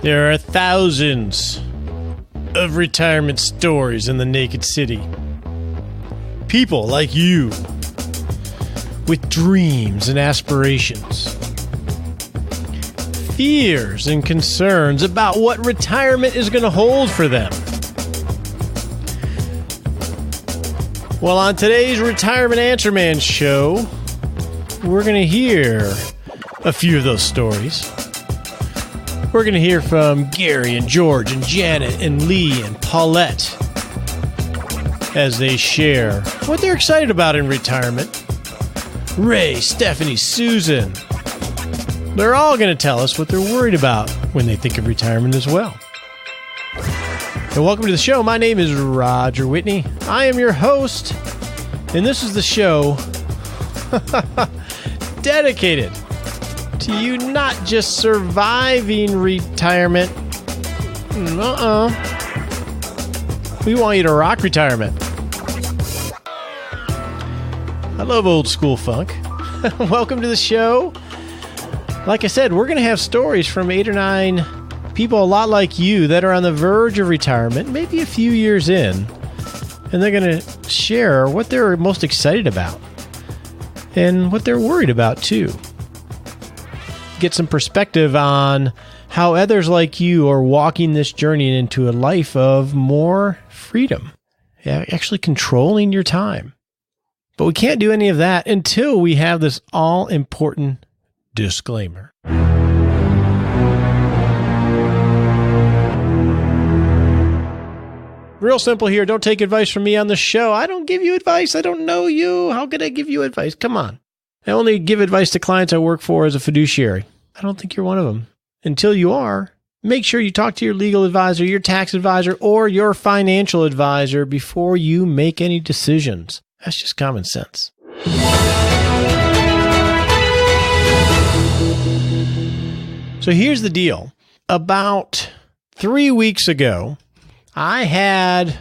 There are thousands of retirement stories in the naked city. People like you with dreams and aspirations. Fears and concerns about what retirement is going to hold for them. Well, on today's Retirement Answer Man show, we're going to hear a few of those stories. We're going to hear from Gary and George and Janet and Lee and Paulette as they share what they're excited about in retirement. Ray, Stephanie, Susan, they're all going to tell us what they're worried about when they think of retirement as well. And welcome to the show. My name is Roger Whitney. I am your host, and this is the show dedicated to you not just surviving retirement. We want you to rock retirement. I love old school funk. Welcome to the show. Like I said, we're going to have stories from 8 or 9 people a lot like you that are on the verge of retirement, maybe a few years in, and they're going to share what they're most excited about and what they're worried about too. Get some perspective on how others like you are walking this journey into a life of more freedom, actually controlling your time. But we can't do any of that until we have this all-important disclaimer. Real simple here. Don't take advice from me on the show. I don't give you advice. I don't know you. How could I give you advice? Come on. I only give advice to clients I work for as a fiduciary. I don't think you're one of them. Until you are, make sure you talk to your legal advisor, your tax advisor, or your financial advisor before you make any decisions. That's just common sense. So here's the deal. About 3 weeks ago, I had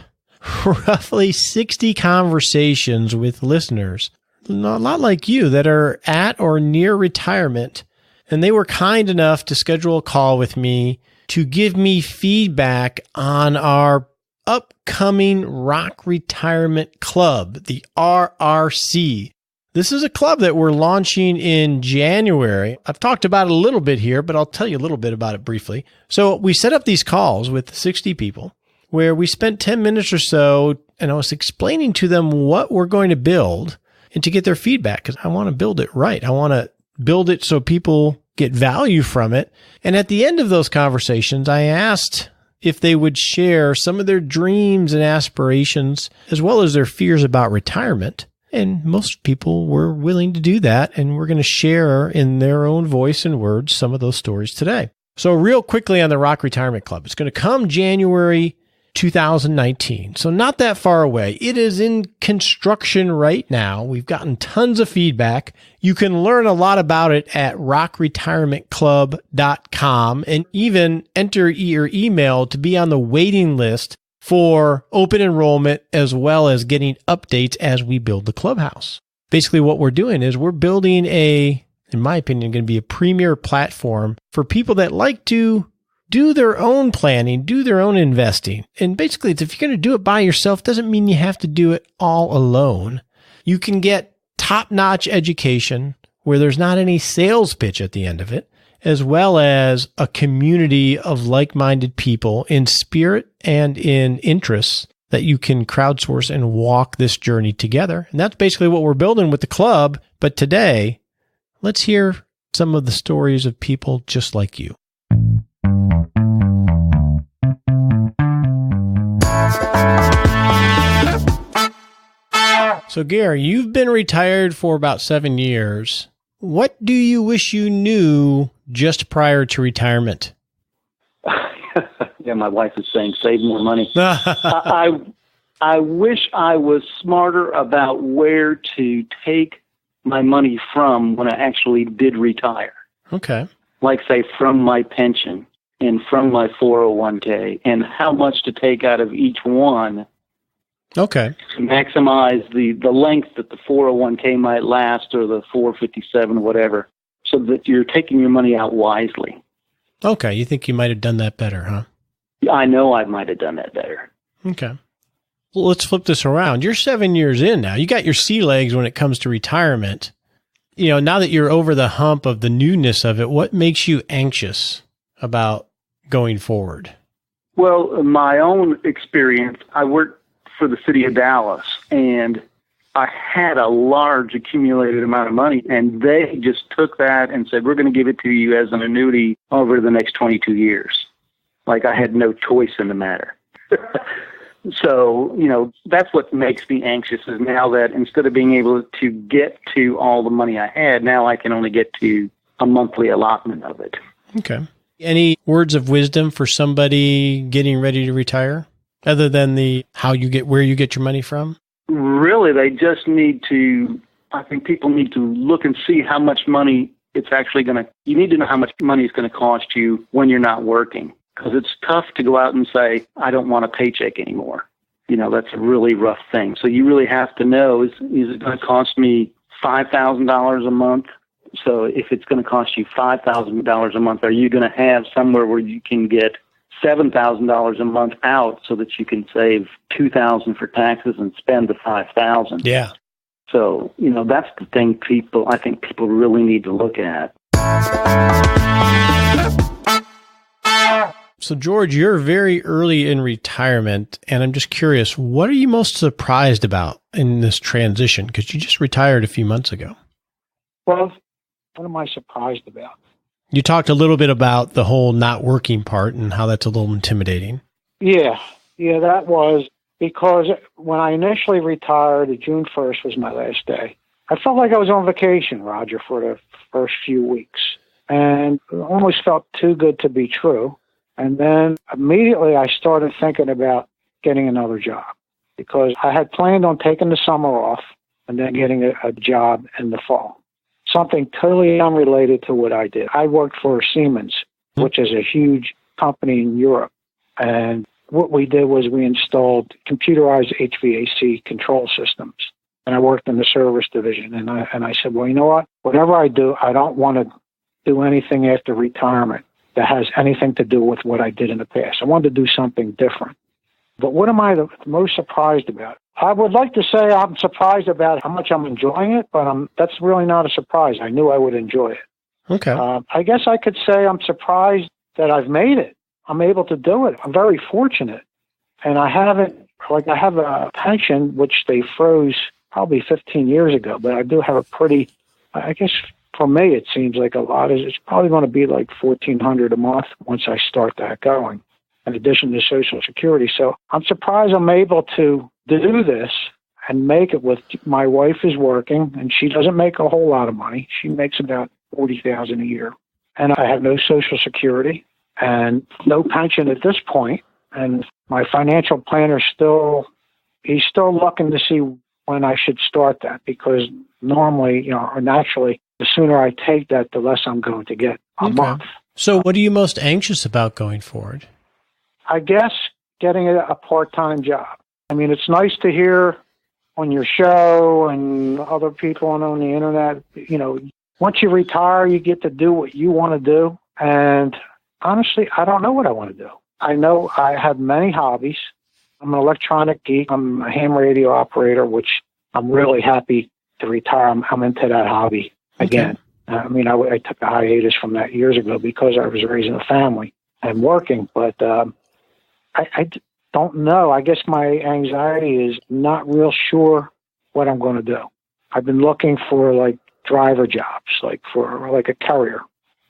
roughly 60 conversations with listeners, a lot like you, that are at or near retirement, and they were kind enough to schedule a call with me to give me feedback on our upcoming Rock Retirement Club, the RRC. This is a club that we're launching in January. I've talked about it a little bit here, but I'll tell you a little bit about it briefly. So we set up these calls with 60 people where we spent 10 minutes or so, and I was explaining to them what we're going to build and to get their feedback, because I want to build it right. I want to build it so people get value from it. And at the end of those conversations, I asked if they would share some of their dreams and aspirations, as well as their fears about retirement. And most people were willing to do that, and we're going to share in their own voice and words some of those stories today. So real quickly on the Rock Retirement Club, it's going to come January 2019. So not that far away. It is in construction right now. We've gotten tons of feedback. You can learn a lot about it at rockretirementclub.com and even enter your email to be on the waiting list for open enrollment, as well as getting updates as we build the clubhouse. Basically what we're doing is we're building in my opinion, going to be a premier platform for people that like to do their own planning, do their own investing. And basically, if you're going to do it by yourself, doesn't mean you have to do it all alone. You can get top-notch education where there's not any sales pitch at the end of it, as well as a community of like-minded people in spirit and in interests that you can crowdsource and walk this journey together. And that's basically what we're building with the club. But today, let's hear some of the stories of people just like you. So, Gary, you've been retired for about 7 years. What do you wish you knew just prior to retirement? Yeah, my wife is saying save more money. I wish I was smarter about where to take my money from when I actually did retire. Okay. Like, say, from my pension and from my 401k, and how much to take out of each one. Okay. To maximize the length that the 401k might last, or the 457, whatever, so that you're taking your money out wisely. Okay. You think you might have done that better, huh? I know I might have done that better. Okay. Well, let's flip this around. You're 7 years in now. You got your sea legs when it comes to retirement. Now that you're over the hump of the newness of it, what makes you anxious about going forward? Well, in my own experience, I worked for the city of Dallas, and I had a large accumulated amount of money, and they just took that and said, we're going to give it to you as an annuity over the next 22 years. Like I had no choice in the matter. So, that's what makes me anxious is now that instead of being able to get to all the money I had, now I can only get to a monthly allotment of it. Okay. Any words of wisdom for somebody getting ready to retire other than where you get your money from? Really, they just I think people need to look and see how much money it's actually you need to know how much money it's going to cost you when you're not working. Because it's tough to go out and say, I don't want a paycheck anymore. That's a really rough thing. So you really have to know, is it going to cost me $5,000 a month? So if it's going to cost you $5,000 a month, are you going to have somewhere where you can get $7,000 a month out so that you can save $2,000 for taxes and spend the $5,000? Yeah. So, that's the thing I think people really need to look at. So, George, you're very early in retirement, and I'm just curious, what are you most surprised about in this transition? Because you just retired a few months ago. Well, what am I surprised about? You talked a little bit about the whole not working part and how that's a little intimidating. Yeah, that was because when I initially retired, June 1st was my last day. I felt like I was on vacation, Roger, for the first few weeks, and it almost felt too good to be true. And then immediately I started thinking about getting another job because I had planned on taking the summer off and then getting a job in the fall. Something totally unrelated to what I did. I worked for Siemens, which is a huge company in Europe. And what we did was we installed computerized HVAC control systems. And I worked in the service division. And I said, well, you know what? Whatever I do, I don't want to do anything after retirement that has anything to do with what I did in the past. I wanted to do something different. But what am I the most surprised about? I would like to say I'm surprised about how much I'm enjoying it, but that's really not a surprise. I knew I would enjoy it. Okay. I guess I could say I'm surprised that I've made it. I'm able to do it. I'm very fortunate. And I have a pension, which they froze probably 15 years ago, but I do have I guess for me, it seems like a lot. It's probably going to be like $1,400 a month once I start that going, in addition to Social Security. So I'm surprised I'm able to do this and make it with my wife is working, and she doesn't make a whole lot of money. She makes about $40,000 a year, and I have no Social Security and no pension at this point. And my financial planner he's still looking to see when I should start that, because normally, or naturally, the sooner I take that, the less I'm going to get a month. So what are you most anxious about going forward? I guess getting a part-time job. I mean, it's nice to hear on your show and other people on the internet, once you retire, you get to do what you want to do. And honestly, I don't know what I want to do. I know I have many hobbies. I'm an electronic geek. I'm a ham radio operator, which I'm really happy to retire. I'm into that hobby again. Okay. I took a hiatus from that years ago because I was raising a family and working, but I don't know. I guess my anxiety is not real sure what I'm going to do. I've been looking for driver jobs, for a carrier.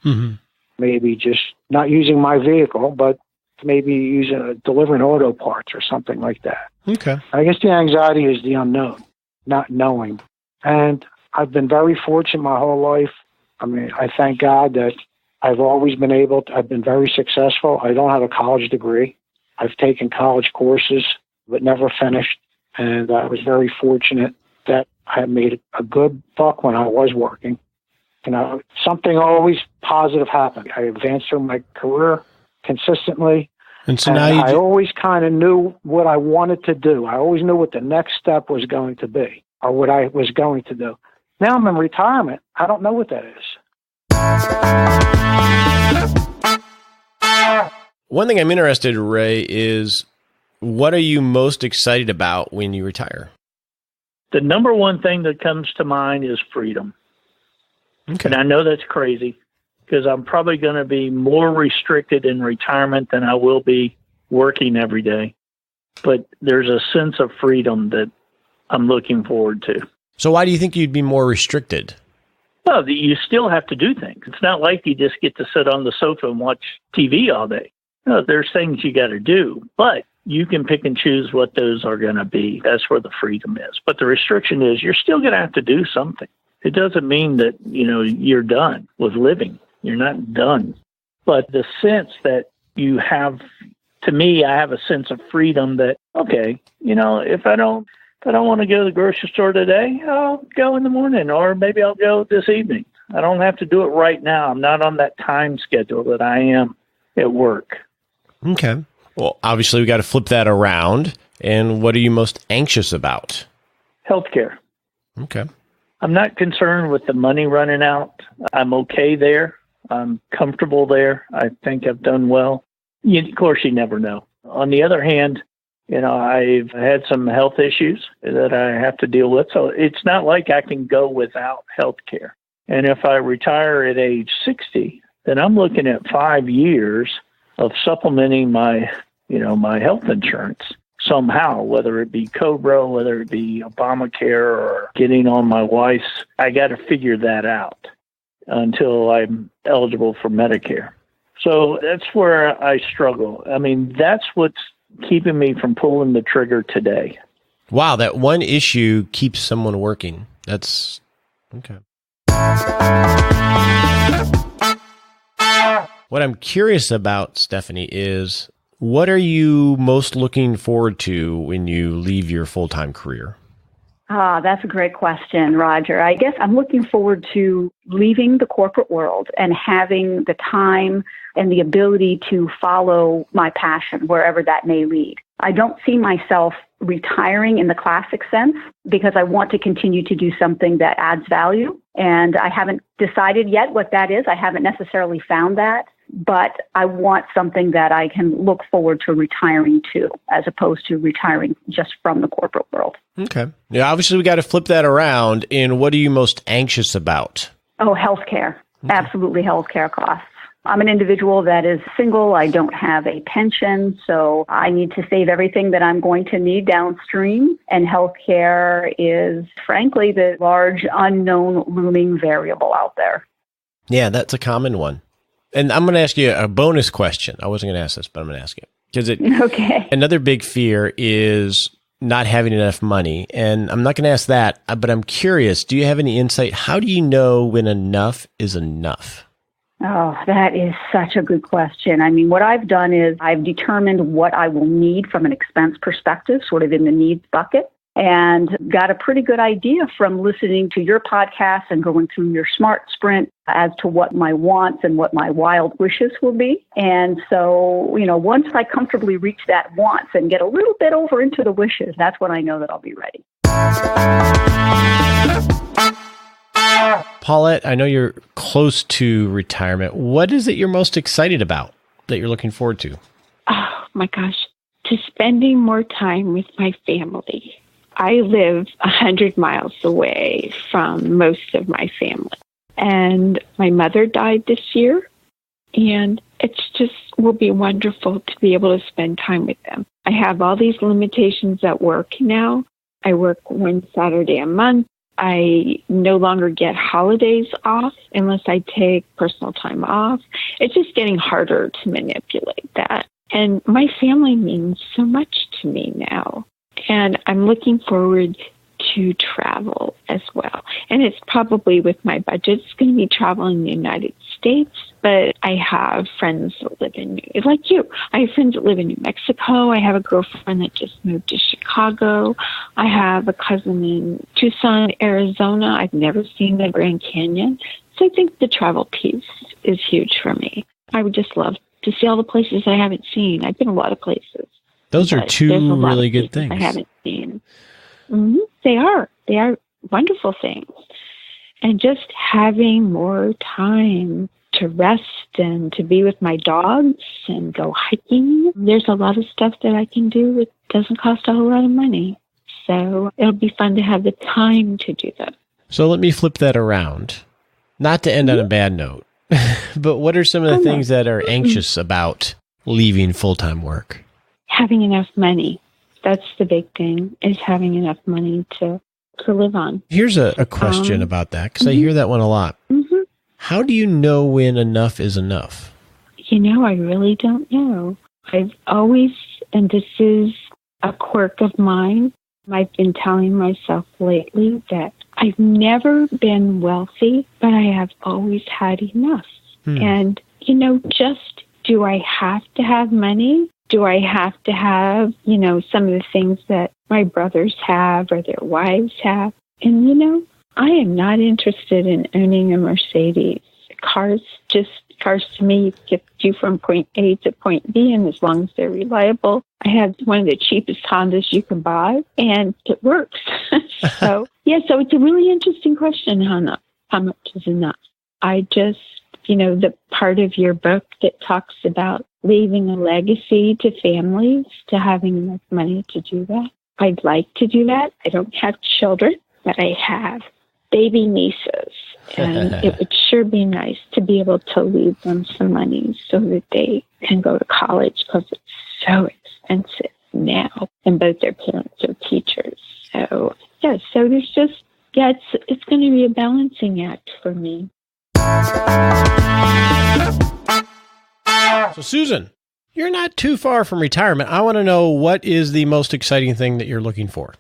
Mm-hmm. Maybe just not using my vehicle, but maybe delivering auto parts or something like that. Okay. I guess the anxiety is the unknown, not knowing. And I've been very fortunate my whole life. I thank God that I've always been I've been very successful. I don't have a college degree. I've taken college courses, but never finished. And I was very fortunate that I made a good buck when I was working. Something always positive happened. I advanced through my career consistently. And so now I always kind of knew what I wanted to do. I always knew what the next step was going to be, or what I was going to do. Now I'm in retirement. I don't know what that is. One thing I'm interested in, Ray, is what are you most excited about when you retire? The number one thing that comes to mind is freedom. Okay. And I know that's crazy because I'm probably going to be more restricted in retirement than I will be working every day. But there's a sense of freedom that I'm looking forward to. So why do you think you'd be more restricted? Well, you still have to do things. It's not like you just get to sit on the sofa and watch TV all day. No, there's things you got to do, but you can pick and choose what those are going to be. That's where the freedom is. But the restriction is you're still going to have to do something. It doesn't mean that, you're done with living. You're not done. But the sense that you have, to me, I have a sense of freedom that, okay, if I don't want to go to the grocery store today, I'll go in the morning, or maybe I'll go this evening. I don't have to do it right now. I'm not on that time schedule that I am at work. Okay. Well, obviously, we got to flip that around. And what are you most anxious about? Healthcare. Okay. I'm not concerned with the money running out. I'm okay there. I'm comfortable there. I think I've done well. Of course, you never know. On the other hand, I've had some health issues that I have to deal with. So it's not like I can go without health care. And if I retire at age 60, then I'm looking at 5 years of supplementing my health insurance somehow, whether it be COBRA, whether it be Obamacare, or getting on my wife's. I got to figure that out until I'm eligible for Medicare. So that's where I struggle. I mean, that's what's keeping me from pulling the trigger today. Wow, that one issue keeps someone working. That's okay. What I'm curious about, Stephanie, is what are you most looking forward to when you leave your full-time career? That's a great question, Roger. I guess I'm looking forward to leaving the corporate world and having the time and the ability to follow my passion wherever that may lead. I don't see myself retiring in the classic sense because I want to continue to do something that adds value. And I haven't decided yet what that is. I haven't necessarily found that. But I want something that I can look forward to retiring to, as opposed to retiring just from the corporate world. Okay. Yeah, obviously we got to flip that around. And what are you most anxious about? Oh, healthcare. Okay. Absolutely, healthcare costs. I'm an individual that is single. I don't have a pension, so I need to save everything that I'm going to need downstream. And healthcare is, frankly, the large unknown looming variable out there. Yeah, that's a common one. And I'm going to ask you a bonus question. I wasn't going to ask this, but I'm going to ask it. Because okay. Another big fear is not having enough money. And I'm not going to ask that, but I'm curious, do you have any insight? How do you know when enough is enough? Oh, that is such a good question. I mean, what I've done is I've determined what I will need from an expense perspective, sort of in the needs bucket, and got a pretty good idea from listening to your podcast and going through your Smart Sprint as to what my wants and what my wild wishes will be. And so, once I comfortably reach that wants and get a little bit over into the wishes, that's when I know that I'll be ready. Paulette, I know you're close to retirement. What is it you're most excited about that you're looking forward to? Oh, my gosh. To spending more time with my family. I live 100 miles away from most of my family. And my mother died this year. And it's just will be wonderful to be able to spend time with them. I have all these limitations at work now. I work one Saturday a month. I no longer get holidays off unless I take personal time off. It's just getting harder to manipulate that. And my family means so much to me now. And I'm looking forward to travel as well. And it's probably with my budget, it's going to be travel in the United States. But I have friends that live in, like you, I have friends that live in New Mexico. I have a girlfriend that just moved to Chicago. I have a cousin in Tucson, Arizona. I've never seen the Grand Canyon. So I think the travel piece is huge for me. I would just love to see all the places I haven't seen. I've been a lot of places. Those are two really good things. I haven't seen. Mm-hmm. They are wonderful things. And just having more time to rest and to be with my dogs and go hiking. There's a lot of stuff that I can do. It doesn't cost a whole lot of money. So it'll be fun to have the time to do that. So let me flip that around. Not to end on a bad note, but what are some of the things that are anxious about leaving full-time work? Having enough money. That's the big thing, is having enough money to live on. Here's a question about that, because I hear that one a lot. Mm-hmm. How do you know when enough is enough? I really don't know. I've always, and this is a quirk of mine, I've been telling myself lately that I've never been wealthy, but I have always had enough. And, just do I have to have money? Do I have to have, some of the things that my brothers have or their wives have? And, I am not interested in owning a Mercedes. Cars to me get you from point A to point B, and as long as they're reliable. I have one of the cheapest Hondas you can buy, and it works. So it's a really interesting question, Hannah. How much is enough? I just, the part of your book that talks about leaving a legacy to families, to having enough money to do that. I'd like to do that. I don't have children, but I have baby nieces. And it would sure be nice to be able to leave them some money so that they can go to college, because it's so expensive now. And both their parents are teachers. So, so there's just, it's going to be a balancing act for me. So, Susan, you're not too far from retirement. I want to know, what is the most exciting thing that you're looking for?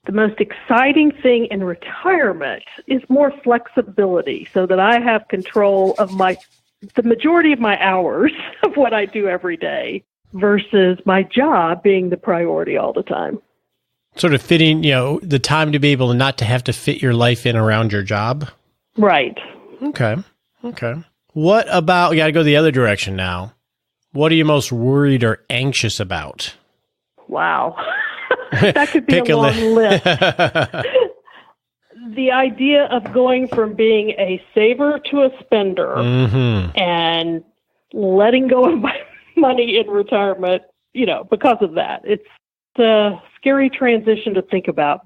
The most exciting thing in retirement is more flexibility, so that I have control of the majority of my hours of what I do every day versus my job being the priority all the time. Sort of fitting, the time to be able to not to have to fit your life in around your job? Right. Okay. What about, we got to go the other direction now. What are you most worried or anxious about? Wow. That could be a long list. The idea of going from being a saver to a spender and letting go of my money in retirement, because of that. It's a scary transition to think about.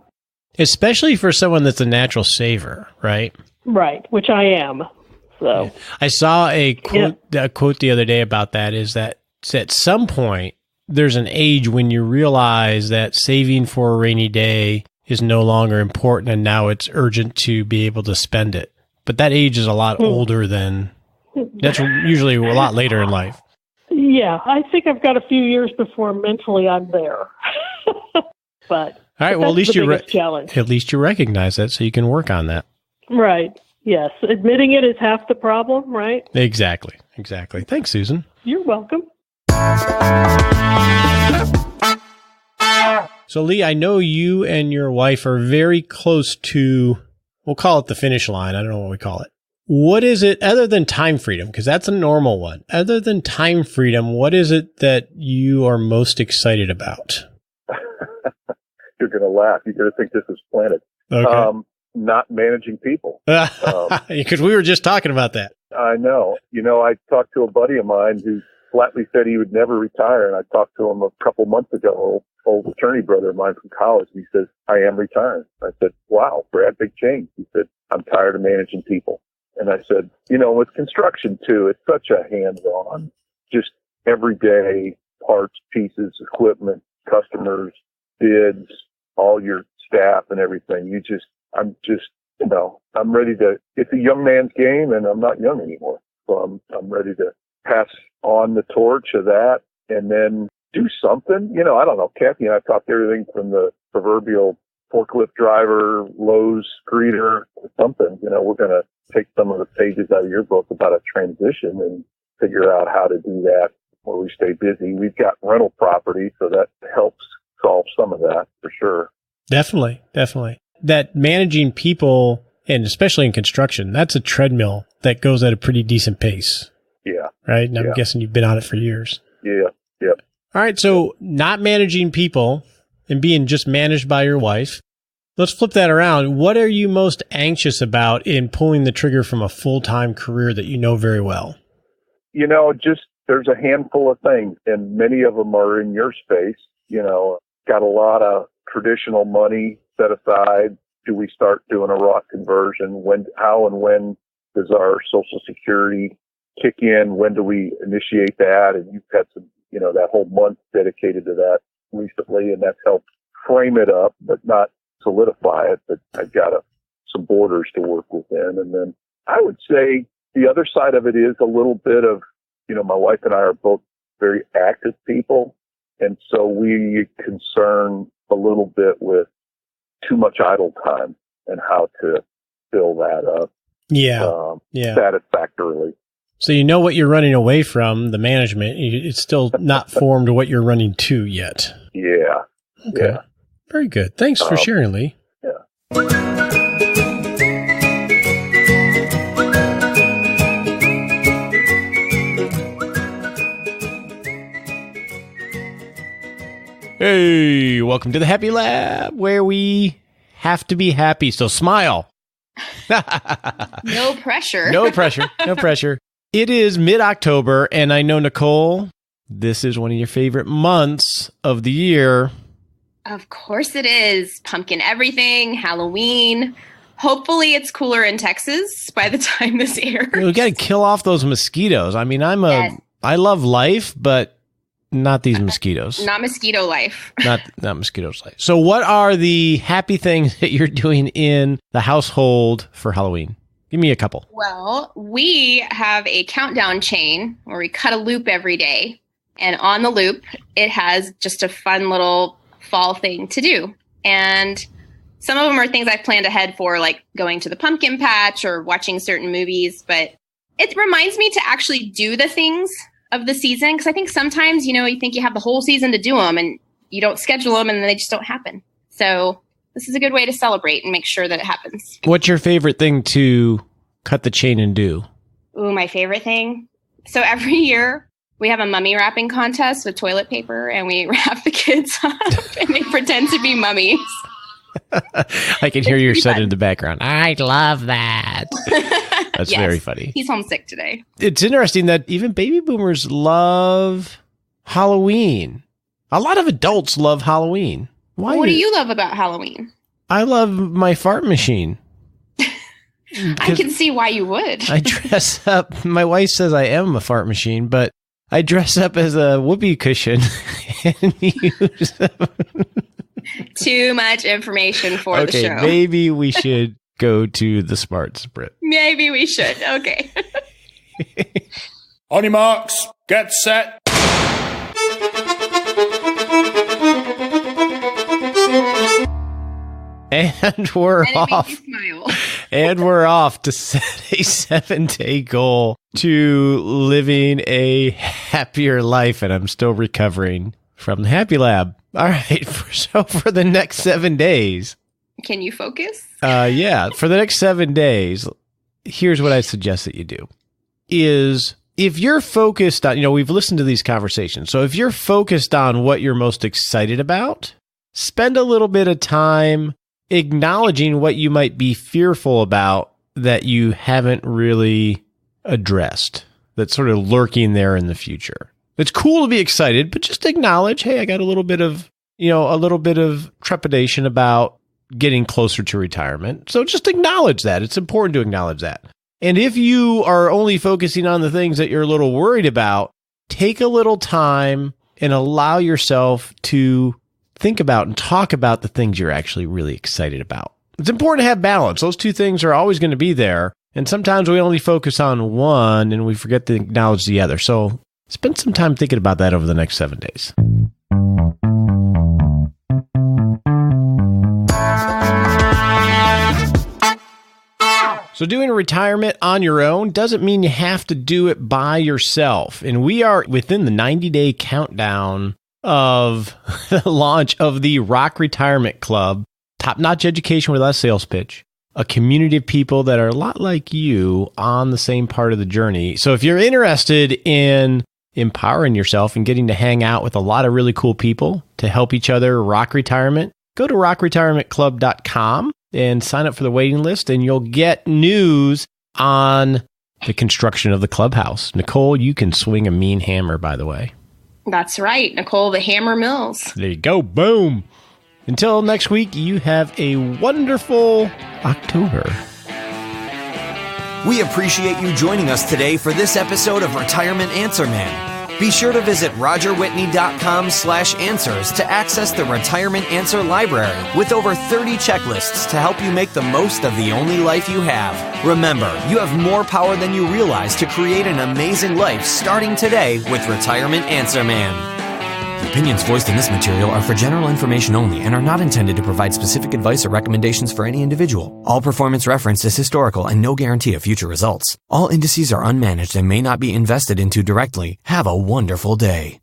Especially for someone that's a natural saver, right? Right, which I am. So yeah. I saw a quote the other day about that, is that at some point, there's an age when you realize that saving for a rainy day is no longer important, and now it's urgent to be able to spend it. But that age is a lot older than, that's usually a lot later in life. Yeah, I think I've got a few years before mentally I'm there. But all right, well, at least challenge. At least you recognize that, so you can work on that. Right. Yes, admitting it is half the problem, right? Exactly. Thanks, Susan. You're welcome. So, Lee, I know you and your wife are very close to, we'll call it the finish line. I don't know what we call it. What is it, other than time freedom, because that's a normal one. Other than time freedom, what is it that you are most excited about? You're going to laugh. You're going to think this is planted. Okay. Not managing people. Because we were just talking about that. I know. I talked to a buddy of mine who flatly said he would never retire, and I talked to him a couple months ago, old attorney brother of mine from college. He says, I am retiring. I said, wow, Brad, big change. He said, I'm tired of managing people. And I said, with construction too, it's such a hands-on, just everyday parts, pieces, equipment, customers, bids, all your staff and everything. I'm ready to, it's a young man's game, and I'm not young anymore. So I'm ready to pass on the torch of that and then do something. I don't know. Kathy and I talked everything from the proverbial forklift driver, Lowe's greeter, to something. We're going to take some of the pages out of your book about a transition and figure out how to do that where we stay busy. We've got rental property, so that helps solve some of that for sure. Definitely. That managing people, and especially in construction, that's a treadmill that goes at a pretty decent pace. Yeah. Right? And I'm guessing you've been on it for years. Yeah. Yep. All right. So not managing people and being just managed by your wife. Let's flip that around. What are you most anxious about in pulling the trigger from a full-time career that you know very well? Just there's a handful of things, and many of them are in your space. Got a lot of traditional money set aside. Do we start doing a Roth conversion? How and when does our Social Security kick in? When do we initiate that? And you've had some, that whole month dedicated to that recently, and that's helped frame it up, but not solidify it. But I've got some borders to work within. And then I would say the other side of it is a little bit of, my wife and I are both very active people. And so we concern a little bit with too much idle time and how to fill that up. Satisfactorily. So you know what you're running away from, the management. It's still not formed what you're running to yet. Yeah. Okay. Yeah. Very good. Thanks for sharing, Lee. Yeah. Hey, welcome to the Happy Lab, where we have to be happy. So smile. No pressure. No pressure. No pressure. It is mid-October, and I know, Nichole, this is one of your favorite months of the year. Of course it is. Pumpkin everything, Halloween. Hopefully it's cooler in Texas by the time this airs. We got to kill off those mosquitoes. I mean, I love life, but not these mosquitoes. Not mosquito life. Not mosquitoes life. So what are the happy things that you're doing in the household for Halloween? Give me a couple. Well, we have a countdown chain where we cut a loop every day. And on the loop, it has just a fun little fall thing to do. And some of them are things I've planned ahead for, like going to the pumpkin patch or watching certain movies. But it reminds me to actually do the things of the season, because I think sometimes, you think you have the whole season to do them and you don't schedule them and then they just don't happen. So this is a good way to celebrate and make sure that it happens. What's your favorite thing to cut the chain and do? Ooh, my favorite thing. So every year we have a mummy wrapping contest with toilet paper, and we wrap the kids up and they pretend to be mummies. I can hear your son in the background. I love that. That's yes, very funny. He's homesick today. It's interesting that even baby boomers love Halloween. A lot of adults love Halloween. Why? What do you love about Halloween? I love my fart machine. I can see why you would. I dress up. My wife says I am a fart machine, but I dress up as a whoopee cushion and use too much information for the show. Maybe we should go to the smart sprint. Maybe we should. Okay. On your marks, get set. And we're off. And we're off to set a 7-day goal to living a happier life. And I'm still recovering from the Happy Lab. All right. So for the next 7 days. Can you focus? Yeah. For the next 7 days, here's what I suggest that you do is if you're focused on, we've listened to these conversations. So if you're focused on what you're most excited about, spend a little bit of time acknowledging what you might be fearful about that you haven't really addressed, that's sort of lurking there in the future. It's cool to be excited, but just acknowledge, hey, I got a little bit of trepidation about getting closer to retirement. So just acknowledge that. It's important to acknowledge that. And if you are only focusing on the things that you're a little worried about, take a little time and allow yourself to think about and talk about the things you're actually really excited about. It's important to have balance. Those two things are always going to be there. And sometimes we only focus on one and we forget to acknowledge the other. So spend some time thinking about that over the next 7 days. So doing a retirement on your own doesn't mean you have to do it by yourself. And we are within the 90-day countdown of the launch of the Rock Retirement Club, top-notch education with less sales pitch, a community of people that are a lot like you on the same part of the journey. So if you're interested in empowering yourself and getting to hang out with a lot of really cool people to help each other rock retirement, go to rockretirementclub.com and sign up for the waiting list, and you'll get news on the construction of the clubhouse. Nichole, you can swing a mean hammer, by the way. That's right, Nichole the Hammer Mills. There you go. Boom. Until next week, you have a wonderful October. We appreciate you joining us today for this episode of Retirement Answer Man. Be sure to visit rogerwhitney.com/answers to access the Retirement Answer Library with over 30 checklists to help you make the most of the only life you have. Remember, you have more power than you realize to create an amazing life starting today with Retirement Answer Man. The opinions voiced in this material are for general information only and are not intended to provide specific advice or recommendations for any individual. All performance referenced is historical and no guarantee of future results. All indices are unmanaged and may not be invested into directly. Have a wonderful day.